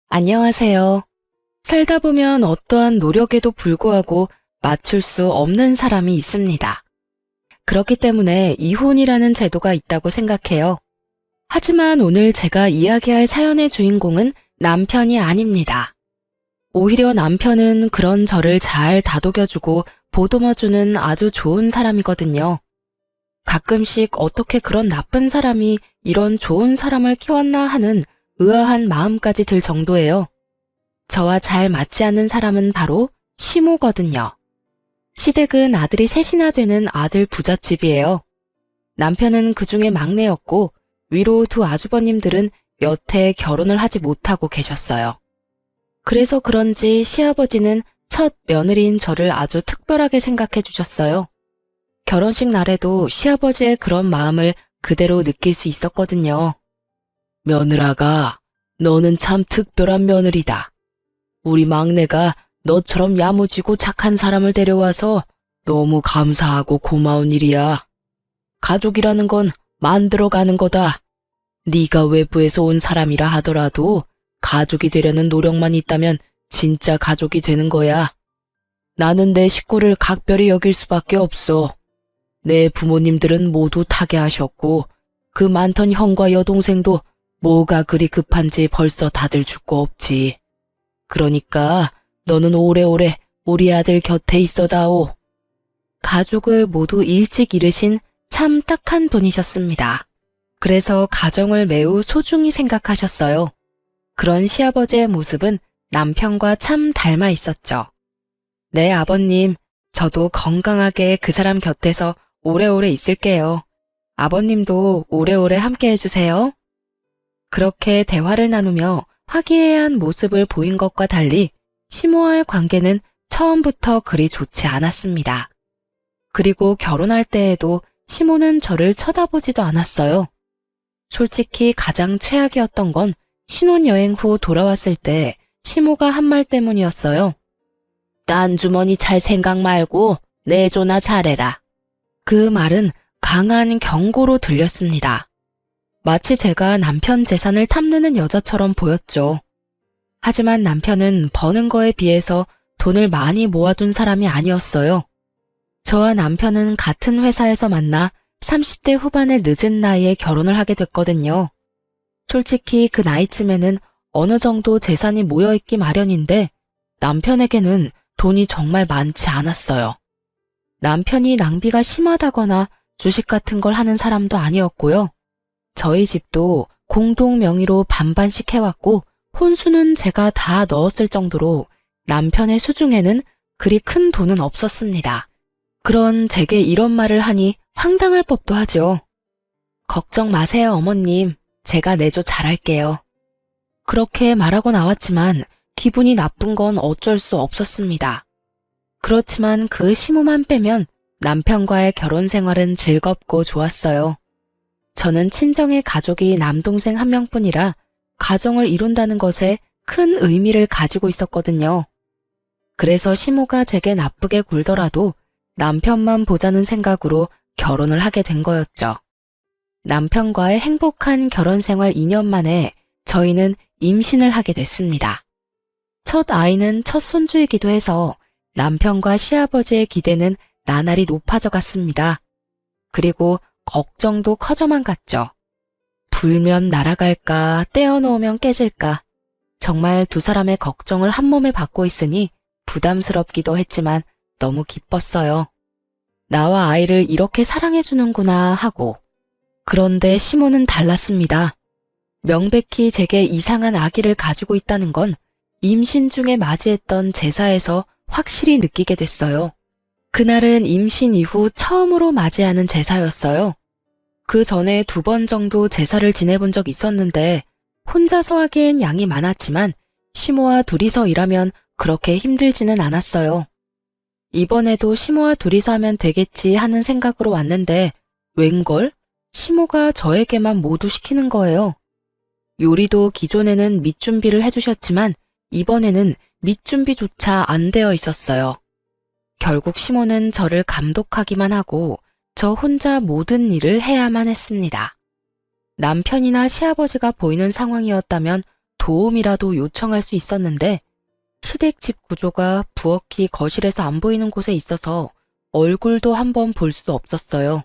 안녕하세요. 살다 보면 어떠한 노력에도 불구하고 맞출 수 없는 사람이 있습니다. 그렇기 때문에 이혼이라는 제도가 있다고 생각해요. 하지만 오늘 제가 이야기할 사연의 주인공은 남편이 아닙니다. 오히려 남편은 그런 저를 잘 다독여주고 보듬어주는 아주 좋은 사람이거든요. 가끔씩 어떻게 그런 나쁜 사람이 이런 좋은 사람을 키웠나 하는 의아한 마음까지 들 정도예요. 저와 잘 맞지 않는 사람은 바로 시모거든요. 시댁은 아들이 셋이나 되는 아들 부잣집이에요. 남편은 그 중에 막내였고 위로 두 아주버님들은 여태 결혼을 하지 못하고 계셨어요. 그래서 그런지 시아버지는 첫 며느리인 저를 아주 특별하게 생각해 주셨어요. 결혼식 날에도 시아버지의 그런 마음을 그대로 느낄 수 있었거든요. 며느라가, 너는 참 특별한 며느리다. 우리 막내가 너처럼 야무지고 착한 사람을 데려와서 너무 감사하고 고마운 일이야. 가족이라는 건 만들어가는 거다. 네가 외부에서 온 사람이라 하더라도 가족이 되려는 노력만 있다면 진짜 가족이 되는 거야. 나는 내 식구를 각별히 여길 수밖에 없어. 내 부모님들은 모두 타계하셨고 그 많던 형과 여동생도 뭐가 그리 급한지 벌써 다들 죽고 없지. 그러니까 너는 오래오래 우리 아들 곁에 있어다오. 가족을 모두 일찍 잃으신 참 딱한 분이셨습니다. 그래서 가정을 매우 소중히 생각하셨어요. 그런 시아버지의 모습은 남편과 참 닮아 있었죠. 네, 아버님, 저도 건강하게 그 사람 곁에서 오래오래 있을게요. 아버님도 오래오래 함께 해주세요. 그렇게 대화를 나누며 화기애애한 모습을 보인 것과 달리 시모와의 관계는 처음부터 그리 좋지 않았습니다. 그리고 결혼할 때에도 시모는 저를 쳐다보지도 않았어요. 솔직히 가장 최악이었던 건 신혼여행 후 돌아왔을 때 시모가 한 말 때문이었어요. 딴 주머니 찰 생각 말고 내조나 잘해라. 그 말은 강한 경고로 들렸습니다. 마치 제가 남편 재산을 탐내는 여자처럼 보였죠. 하지만 남편은 버는 거에 비해서 돈을 많이 모아둔 사람이 아니었어요. 저와 남편은 같은 회사에서 만나 30대 후반의 늦은 나이에 결혼을 하게 됐거든요. 솔직히 그 나이쯤에는 어느 정도 재산이 모여있기 마련인데 남편에게는 돈이 정말 많지 않았어요. 남편이 낭비가 심하다거나 주식 같은 걸 하는 사람도 아니었고요. 저희 집도 공동 명의로 반반씩 해왔고 혼수는 제가 다 넣었을 정도로 남편의 수중에는 그리 큰 돈은 없었습니다. 그런 제게 이런 말을 하니 황당할 법도 하죠. 걱정 마세요, 어머님. 제가 내조 잘할게요. 그렇게 말하고 나왔지만 기분이 나쁜 건 어쩔 수 없었습니다. 그렇지만 그 시모만 빼면 남편과의 결혼 생활은 즐겁고 좋았어요. 저는 친정의 가족이 남동생 한 명뿐이라 가정을 이룬다는 것에 큰 의미를 가지고 있었거든요. 그래서 시모가 제게 나쁘게 굴더라도 남편만 보자는 생각으로 결혼을 하게 된 거였죠. 남편과의 행복한 결혼 생활 2년 만에 저희는 임신을 하게 됐습니다. 첫 아이는 첫 손주이기도 해서 남편과 시아버지의 기대는 나날이 높아져 갔습니다. 그리고 걱정도 커져만 갔죠. 불면 날아갈까, 떼어놓으면 깨질까. 정말 두 사람의 걱정을 한 몸에 받고 있으니 부담스럽기도 했지만 너무 기뻤어요. 나와 아이를 이렇게 사랑해주는구나 하고. 그런데 시모는 달랐습니다. 명백히 제게 이상한 아기를 가지고 있다는 건 임신 중에 맞이했던 제사에서 확실히 느끼게 됐어요. 그날은 임신 이후 처음으로 맞이하는 제사였어요. 그 전에 2번 정도 제사를 지내본 적 있었는데 혼자서 하기엔 양이 많았지만 시모와 둘이서 일하면 그렇게 힘들지는 않았어요. 이번에도 시모와 둘이서 하면 되겠지 하는 생각으로 왔는데 웬걸? 시모가 저에게만 모두 시키는 거예요. 요리도 기존에는 밑준비를 해주셨지만 이번에는 밑준비조차 안 되어 있었어요. 결국 시모는 저를 감독하기만 하고 저 혼자 모든 일을 해야만 했습니다. 남편이나 시아버지가 보이는 상황이었다면 도움이라도 요청할 수 있었는데 시댁 집 구조가 부엌이 거실에서 안 보이는 곳에 있어서 얼굴도 한번 볼 수 없었어요.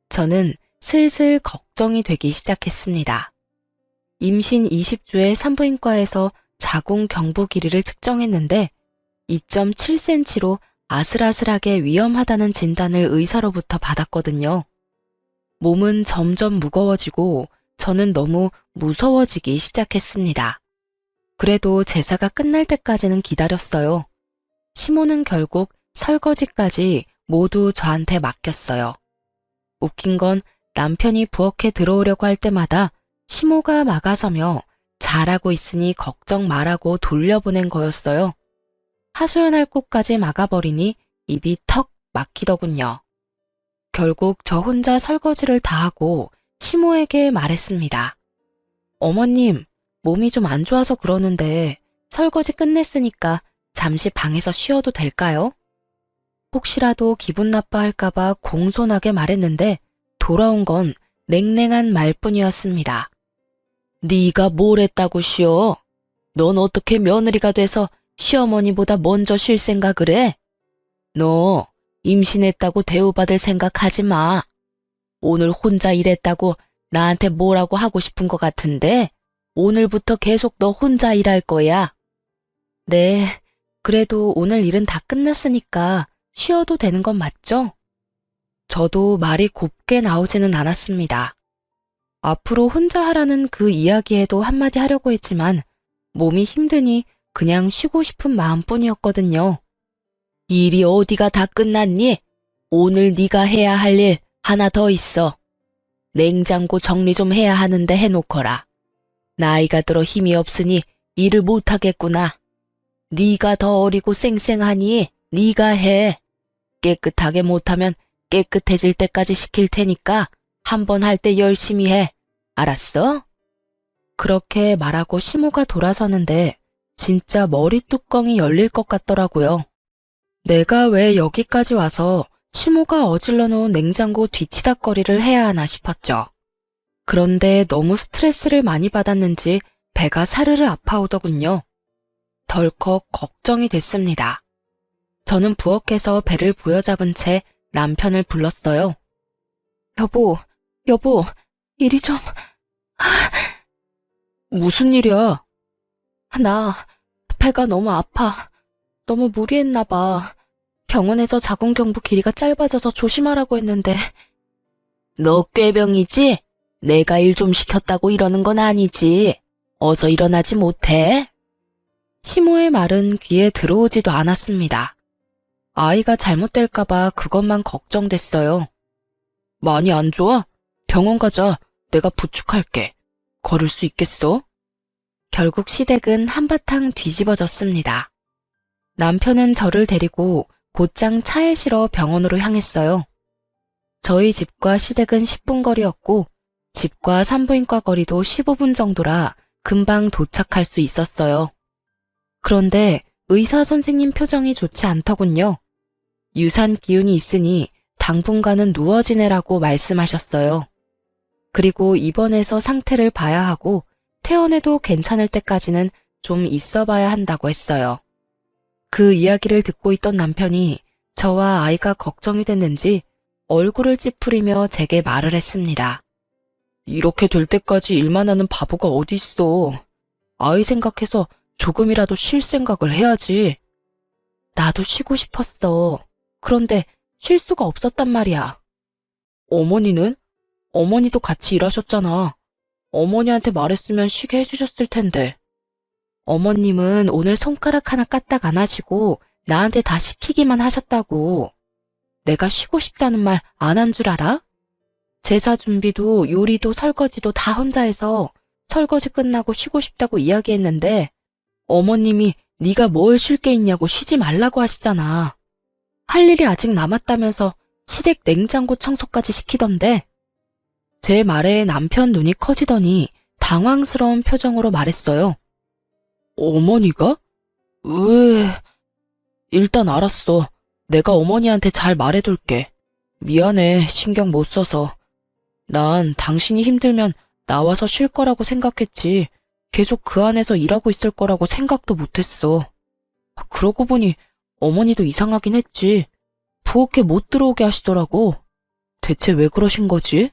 저는 슬슬 걱정이 되기 시작했습니다. 임신 20주의 산부인과에서 자궁 경부 길이를 측정했는데 2.7cm로 아슬아슬하게 위험하다는 진단을 의사로부터 받았거든요. 몸은 점점 무거워지고 저는 너무 무서워지기 시작했습니다. 그래도 제사가 끝날 때까지는 기다렸어요. 시모는 결국 설거지까지 모두 저한테 맡겼어요. 웃긴 건 남편이 부엌에 들어오려고 할 때마다 시모가 막아서며 잘하고 있으니 걱정 말라고 돌려보낸 거였어요. 하소연할 곳까지 막아버리니 입이 턱 막히더군요. 결국 저 혼자 설거지를 다 하고 시모에게 말했습니다. 어머님, 몸이 좀 안 좋아서 그러는데 설거지 끝냈으니까 잠시 방에서 쉬어도 될까요? 혹시라도 기분 나빠할까봐 공손하게 말했는데 돌아온 건 냉랭한 말뿐이었습니다. 네가 뭘 했다고 쉬어? 넌 어떻게 며느리가 돼서 시어머니보다 먼저 쉴 생각을 해? 너 임신했다고 대우받을 생각하지 마. 오늘 혼자 일했다고 나한테 뭐라고 하고 싶은 것 같은데 오늘부터 계속 너 혼자 일할 거야. 네, 그래도 오늘 일은 다 끝났으니까 쉬어도 되는 건 맞죠? 저도 말이 곱게 나오지는 않았습니다. 앞으로 혼자 하라는 그 이야기에도 한마디 하려고 했지만 몸이 힘드니 그냥 쉬고 싶은 마음뿐이었거든요. 일이 어디가 다 끝났니? 오늘 네가 해야 할 일 하나 더 있어. 냉장고 정리 좀 해야 하는데 해놓거라. 나이가 들어 힘이 없으니 일을 못하겠구나. 네가 더 어리고 쌩쌩하니 네가 해. 깨끗하게 못하면 깨끗해질 때까지 시킬 테니까 한번 할 때 열심히 해. 알았어? 그렇게 말하고 시모가 돌아서는데 진짜 머리 뚜껑이 열릴 것 같더라고요. 내가 왜 여기까지 와서 시모가 어질러 놓은 냉장고 뒤치다꺼리를 해야 하나 싶었죠. 그런데 너무 스트레스를 많이 받았는지 배가 사르르 아파오더군요. 덜컥 걱정이 됐습니다. 저는 부엌에서 배를 부여잡은 채 남편을 불렀어요. 여보, 이리 좀... 무슨 일이야? 나 배가 너무 아파. 너무 무리했나 봐. 병원에서 자궁경부 길이가 짧아져서 조심하라고 했는데. 너 꾀병이지? 내가 일 좀 시켰다고 이러는 건 아니지. 어서 일어나지 못해? 시모의 말은 귀에 들어오지도 않았습니다. 아이가 잘못될까봐 그것만 걱정됐어요. 많이 안 좋아? 병원 가자. 내가 부축할게. 걸을 수 있겠어? 결국 시댁은 한바탕 뒤집어졌습니다. 남편은 저를 데리고 곧장 차에 실어 병원으로 향했어요. 저희 집과 시댁은 10분 거리였고 집과 산부인과 거리도 15분 정도라 금방 도착할 수 있었어요. 그런데 의사 선생님 표정이 좋지 않더군요. 유산 기운이 있으니 당분간은 누워 지내라고 말씀하셨어요. 그리고 입원해서 상태를 봐야 하고 퇴원해도 괜찮을 때까지는 좀 있어 봐야 한다고 했어요. 그 이야기를 듣고 있던 남편이 저와 아이가 걱정이 됐는지 얼굴을 찌푸리며 제게 말을 했습니다. 이렇게 될 때까지 일만 하는 바보가 어디 있어. 아이 생각해서 조금이라도 쉴 생각을 해야지. 나도 쉬고 싶었어. 그런데 쉴 수가 없었단 말이야. 어머니는? 어머니도 같이 일하셨잖아. 어머니한테 말했으면 쉬게 해주셨을 텐데. 어머님은 오늘 손가락 하나 까딱 안 하시고 나한테 다 시키기만 하셨다고. 내가 쉬고 싶다는 말 안 한 줄 알아? 제사 준비도 요리도 설거지도 다 혼자 해서 설거지 끝나고 쉬고 싶다고 이야기했는데 어머님이 네가 뭘 쉴 게 있냐고 쉬지 말라고 하시잖아. 할 일이 아직 남았다면서 시댁 냉장고 청소까지 시키던데. 제 말에 남편 눈이 커지더니 당황스러운 표정으로 말했어요. 어머니가? 왜? 일단 알았어. 내가 어머니한테 잘 말해둘게. 미안해, 신경 못 써서. 난 당신이 힘들면 나와서 쉴 거라고 생각했지. 계속 그 안에서 일하고 있을 거라고 생각도 못했어. 그러고 보니 어머니도 이상하긴 했지. 부엌에 못 들어오게 하시더라고. 대체 왜 그러신 거지?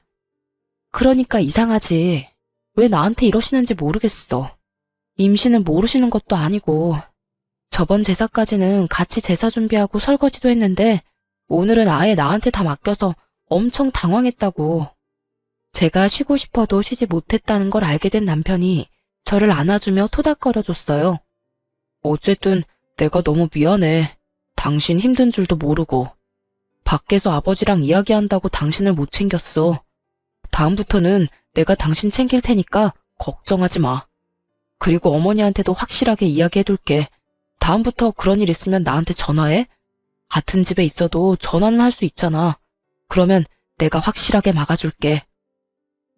그러니까 이상하지. 왜 나한테 이러시는지 모르겠어. 임신은 모르시는 것도 아니고. 저번 제사까지는 같이 제사 준비하고 설거지도 했는데 오늘은 아예 나한테 다 맡겨서 엄청 당황했다고. 제가 쉬고 싶어도 쉬지 못했다는 걸 알게 된 남편이 저를 안아주며 토닥거려줬어요. 어쨌든 내가 너무 미안해. 당신 힘든 줄도 모르고. 밖에서 아버지랑 이야기한다고 당신을 못 챙겼어. 다음부터는 내가 당신 챙길 테니까 걱정하지 마. 그리고 어머니한테도 확실하게 이야기해둘게. 다음부터 그런 일 있으면 나한테 전화해. 같은 집에 있어도 전화는 할 수 있잖아. 그러면 내가 확실하게 막아줄게.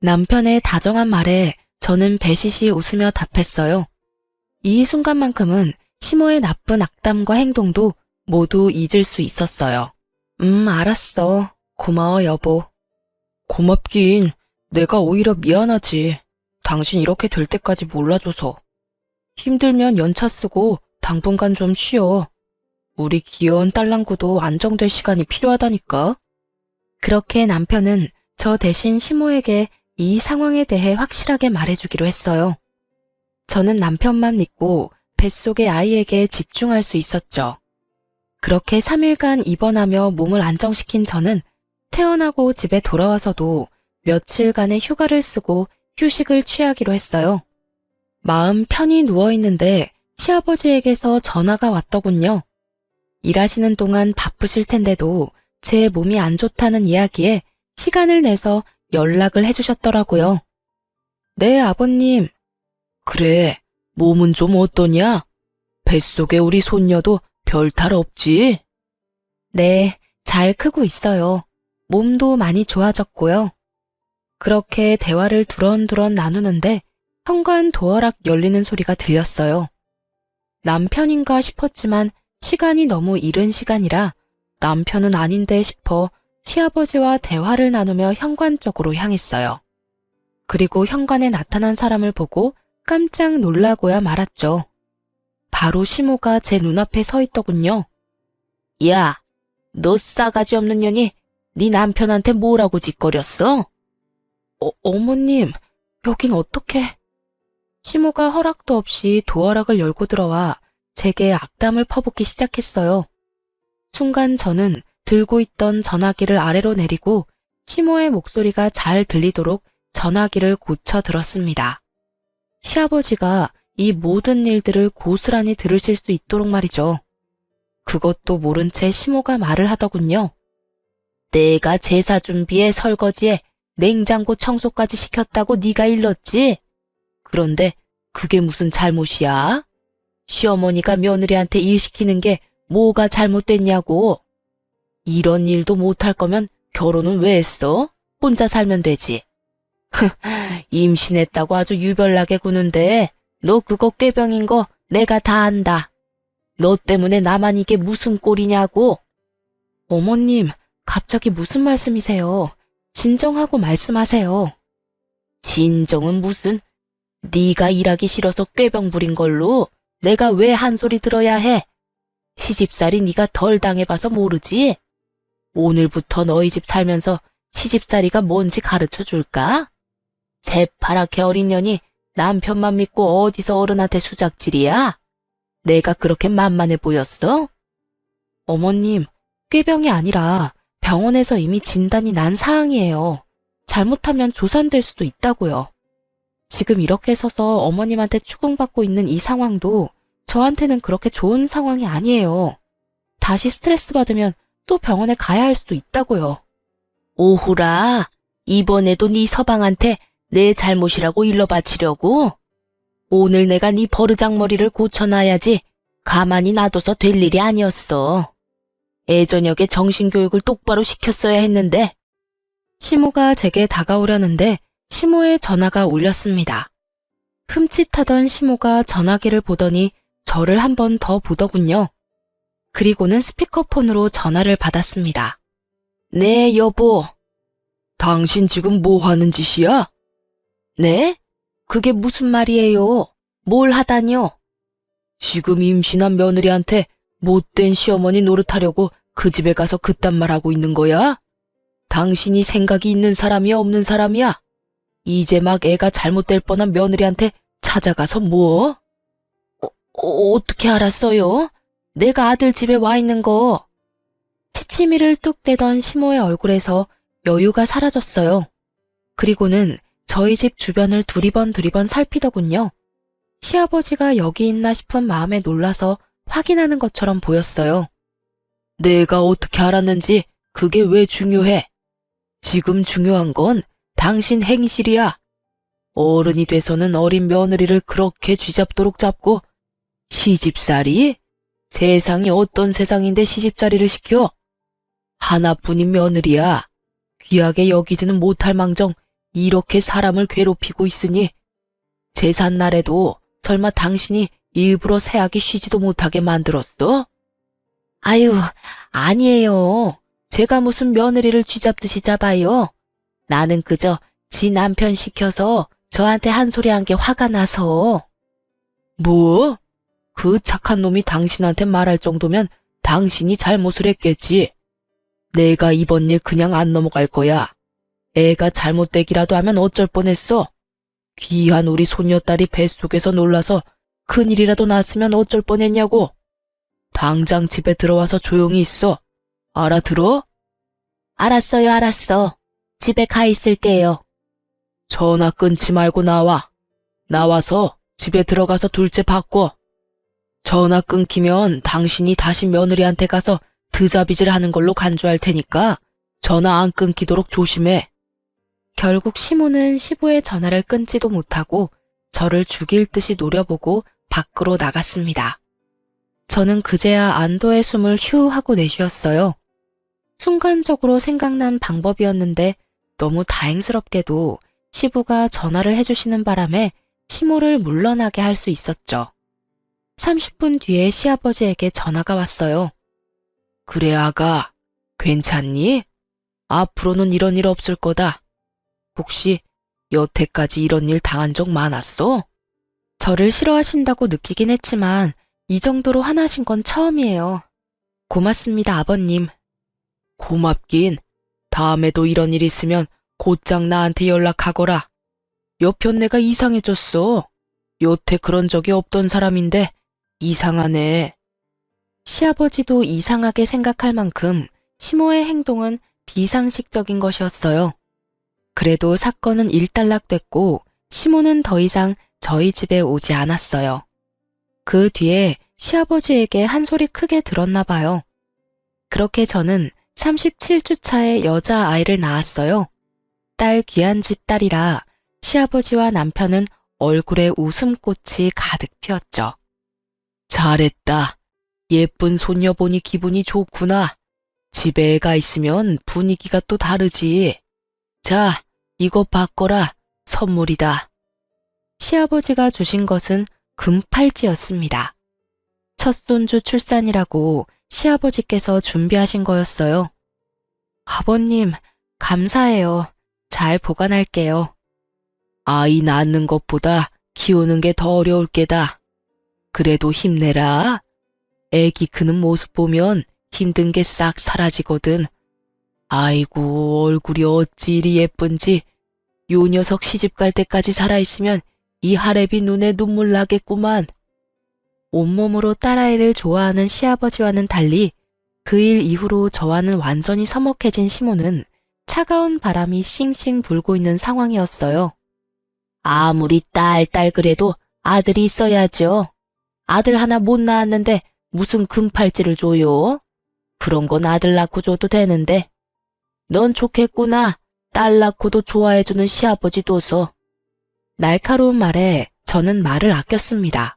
남편의 다정한 말에 저는 배시시 웃으며 답했어요. 이 순간만큼은 시모의 나쁜 악담과 행동도 모두 잊을 수 있었어요. 알았어. 고마워, 여보. 고맙긴. 내가 오히려 미안하지. 당신 이렇게 될 때까지 몰라줘서. 힘들면 연차 쓰고 당분간 좀 쉬어. 우리 귀여운 딸랑구도 안정될 시간이 필요하다니까. 그렇게 남편은 저 대신 시모에게 이 상황에 대해 확실하게 말해주기로 했어요. 저는 남편만 믿고 뱃속의 아이에게 집중할 수 있었죠. 그렇게 3일간 입원하며 몸을 안정시킨 저는 퇴원하고 집에 돌아와서도 며칠간의 휴가를 쓰고 휴식을 취하기로 했어요. 마음 편히 누워있는데 시아버지에게서 전화가 왔더군요. 일하시는 동안 바쁘실 텐데도 제 몸이 안 좋다는 이야기에 시간을 내서 연락을 해주셨더라고요. 네, 아버님. 그래, 몸은 좀 어떠냐? 뱃속에 우리 손녀도 별탈 없지? 네, 잘 크고 있어요. 몸도 많이 좋아졌고요. 그렇게 대화를 두런두런 나누는데 현관 도어락 열리는 소리가 들렸어요. 남편인가 싶었지만 시간이 너무 이른 시간이라 남편은 아닌데 싶어 시아버지와 대화를 나누며 현관 쪽으로 향했어요. 그리고 현관에 나타난 사람을 보고 깜짝 놀라고야 말았죠. 바로 시모가 제 눈앞에 서 있더군요. 야, 너 싸가지 없는 년이 네 남편한테 뭐라고 짓거렸어? 어머님, 여긴 어떻게? 시모가 허락도 없이 도어락을 열고 들어와 제게 악담을 퍼붓기 시작했어요. 순간 저는 들고 있던 전화기를 아래로 내리고 시모의 목소리가 잘 들리도록 전화기를 고쳐 들었습니다. 시아버지가 이 모든 일들을 고스란히 들으실 수 있도록 말이죠. 그것도 모른 채 시모가 말을 하더군요. 내가 제사 준비에 설거지에 냉장고 청소까지 시켰다고 네가 일렀지? 그런데 그게 무슨 잘못이야? 시어머니가 며느리한테 일 시키는 게 뭐가 잘못됐냐고. 이런 일도 못할 거면 결혼은 왜 했어? 혼자 살면 되지. 임신했다고 아주 유별나게 구는데 너 그거 꾀병인 거 내가 다 안다. 너 때문에 나만 이게 무슨 꼴이냐고. 어머님, 갑자기 무슨 말씀이세요? 진정하고 말씀하세요. 진정은 무슨? 네가 일하기 싫어서 꾀병 부린 걸로 내가 왜 한 소리 들어야 해? 시집살이 네가 덜 당해봐서 모르지? 오늘부터 너희 집 살면서 시집살이가 뭔지 가르쳐 줄까? 새파랗게 어린 년이 남편만 믿고 어디서 어른한테 수작질이야? 내가 그렇게 만만해 보였어? 어머님, 꾀병이 아니라 병원에서 이미 진단이 난 사항이에요. 잘못하면 조산될 수도 있다고요. 지금 이렇게 서서 어머님한테 추궁받고 있는 이 상황도 저한테는 그렇게 좋은 상황이 아니에요. 다시 스트레스 받으면 또 병원에 가야 할 수도 있다고요. 오호라, 이번에도 네 서방한테 내 잘못이라고 일러바치려고? 오늘 내가 네 버르장머리를 고쳐놔야지 가만히 놔둬서 될 일이 아니었어. 애저녁에 정신교육을 똑바로 시켰어야 했는데. 시모가 제게 다가오려는데 시모의 전화가 울렸습니다. 흠칫하던 시모가 전화기를 보더니 저를 한 번 더 보더군요. 그리고는 스피커폰으로 전화를 받았습니다. 네, 여보. 당신 지금 뭐 하는 짓이야? 네? 그게 무슨 말이에요? 뭘 하다니요? 지금 임신한 며느리한테 못된 시어머니 노릇하려고 그 집에 가서 그딴 말 하고 있는 거야? 당신이 생각이 있는 사람이야, 없는 사람이야? 이제 막 애가 잘못될 뻔한 며느리한테 찾아가서 뭐? 어떻게 알았어요? 내가 아들 집에 와 있는 거. 치치미를 뚝 떼던 시모의 얼굴에서 여유가 사라졌어요. 그리고는 저희 집 주변을 두리번 살피더군요. 시아버지가 여기 있나 싶은 마음에 놀라서 확인하는 것처럼 보였어요. 내가 어떻게 알았는지 그게 왜 중요해? 지금 중요한 건 당신 행실이야. 어른이 돼서는 어린 며느리를 그렇게 쥐잡도록 잡고 시집살이? 세상이 어떤 세상인데 시집살이를 시켜? 하나뿐인 며느리야. 귀하게 여기지는 못할 망정 이렇게 사람을 괴롭히고 있으니 제삿날에도 설마 당신이 일부러 새하기 쉬지도 못하게 만들었어? 아유, 아니에요. 제가 무슨 며느리를 쥐잡듯이 잡아요. 나는 그저 지 남편 시켜서 저한테 한 소리 한 게 화가 나서. 뭐? 그 착한 놈이 당신한테 말할 정도면 당신이 잘못을 했겠지. 내가 이번 일 그냥 안 넘어갈 거야. 애가 잘못되기라도 하면 어쩔 뻔했어. 귀한 우리 손녀딸이 뱃속에서 놀라서 큰일이라도 났으면 어쩔 뻔했냐고. 당장 집에 들어와서 조용히 있어. 알아들어? 알았어요, 알았어. 집에 가 있을게요. 전화 끊지 말고 나와. 나와서 집에 들어가서 둘째 바꿔. 전화 끊기면 당신이 다시 며느리한테 가서 드자비질 하는 걸로 간주할 테니까 전화 안 끊기도록 조심해. 결국 시모는 시부의 전화를 끊지도 못하고 저를 죽일 듯이 노려보고 밖으로 나갔습니다. 저는 그제야 안도의 숨을 휴 하고 내쉬었어요. 순간적으로 생각난 방법이었는데 너무 다행스럽게도 시부가 전화를 해주시는 바람에 시모를 물러나게 할 수 있었죠. 30분 뒤에 시아버지에게 전화가 왔어요. 그래 아가, 괜찮니? 앞으로는 이런 일 없을 거다. 혹시 여태까지 이런 일 당한 적 많았어? 저를 싫어하신다고 느끼긴 했지만 이 정도로 화나신 건 처음이에요. 고맙습니다, 아버님. 고맙긴. 다음에도 이런 일 있으면 곧장 나한테 연락하거라. 여편 내가 이상해졌어. 여태 그런 적이 없던 사람인데 이상하네. 시아버지도 이상하게 생각할 만큼 시모의 행동은 비상식적인 것이었어요. 그래도 사건은 일단락됐고 시모는 더 이상 저희 집에 오지 않았어요. 그 뒤에 시아버지에게 한 소리 크게 들었나 봐요. 그렇게 저는 37주 차에 여자아이를 낳았어요. 딸 귀한 집 딸이라 시아버지와 남편은 얼굴에 웃음꽃이 가득 피었죠. 잘했다. 예쁜 손녀 보니 기분이 좋구나. 집에 애가 있으면 분위기가 또 다르지. 자, 이거 받거라. 선물이다. 시아버지가 주신 것은 금팔찌였습니다. 첫 손주 출산이라고 시아버지께서 준비하신 거였어요. 아버님, 감사해요. 잘 보관할게요. 아이 낳는 것보다 키우는 게 더 어려울 게다. 그래도 힘내라. 애기 크는 모습 보면 힘든 게 싹 사라지거든. 아이고, 얼굴이 어찌 이리 예쁜지. 요 녀석 시집갈 때까지 살아있으면 이 하랩이 눈에 눈물 나겠구만. 온몸으로 딸아이를 좋아하는 시아버지와는 달리 그 일 이후로 저와는 완전히 서먹해진 시모는 차가운 바람이 싱싱 불고 있는 상황이었어요. 아무리 딸 그래도 아들이 있어야죠. 아들 하나 못 낳았는데 무슨 금팔찌를 줘요? 그런 건 아들 낳고 줘도 되는데. 넌 좋겠구나. 딸 낳고도 좋아해주는 시아버지 둬서. 날카로운 말에 저는 말을 아꼈습니다.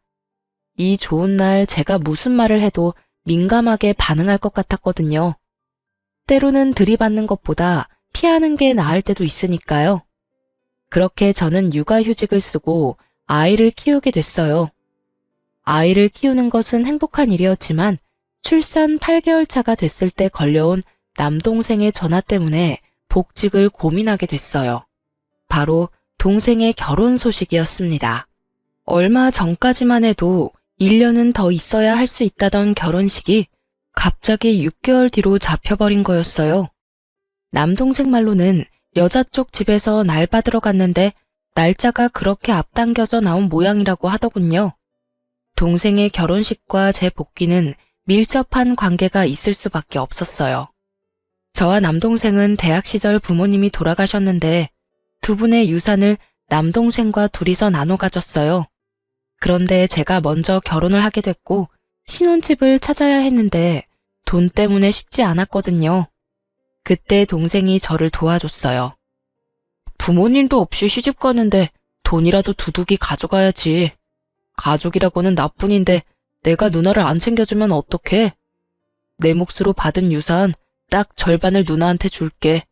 이 좋은 날 제가 무슨 말을 해도 민감하게 반응할 것 같았거든요. 때로는 들이받는 것보다 피하는 게 나을 때도 있으니까요. 그렇게 저는 육아휴직을 쓰고 아이를 키우게 됐어요. 아이를 키우는 것은 행복한 일이었지만 출산 8개월 차가 됐을 때 걸려온 남동생의 전화 때문에 복직을 고민하게 됐어요. 바로 동생의 결혼 소식이었습니다. 얼마 전까지만 해도 1년은 더 있어야 할 수 있다던 결혼식이 갑자기 6개월 뒤로 잡혀버린 거였어요. 남동생 말로는 여자 쪽 집에서 날 받으러 갔는데 날짜가 그렇게 앞당겨져 나온 모양이라고 하더군요. 동생의 결혼식과 제 복귀는 밀접한 관계가 있을 수밖에 없었어요. 저와 남동생은 대학 시절 부모님이 돌아가셨는데 두 분의 유산을 남동생과 둘이서 나눠 가졌어요. 그런데 제가 먼저 결혼을 하게 됐고 신혼집을 찾아야 했는데 돈 때문에 쉽지 않았거든요. 그때 동생이 저를 도와줬어요. 부모님도 없이 시집 가는데 돈이라도 두둑이 가져가야지. 가족이라고는 나뿐인데 내가 누나를 안 챙겨주면 어떡해? 내 몫으로 받은 유산 딱 절반을 누나한테 줄게.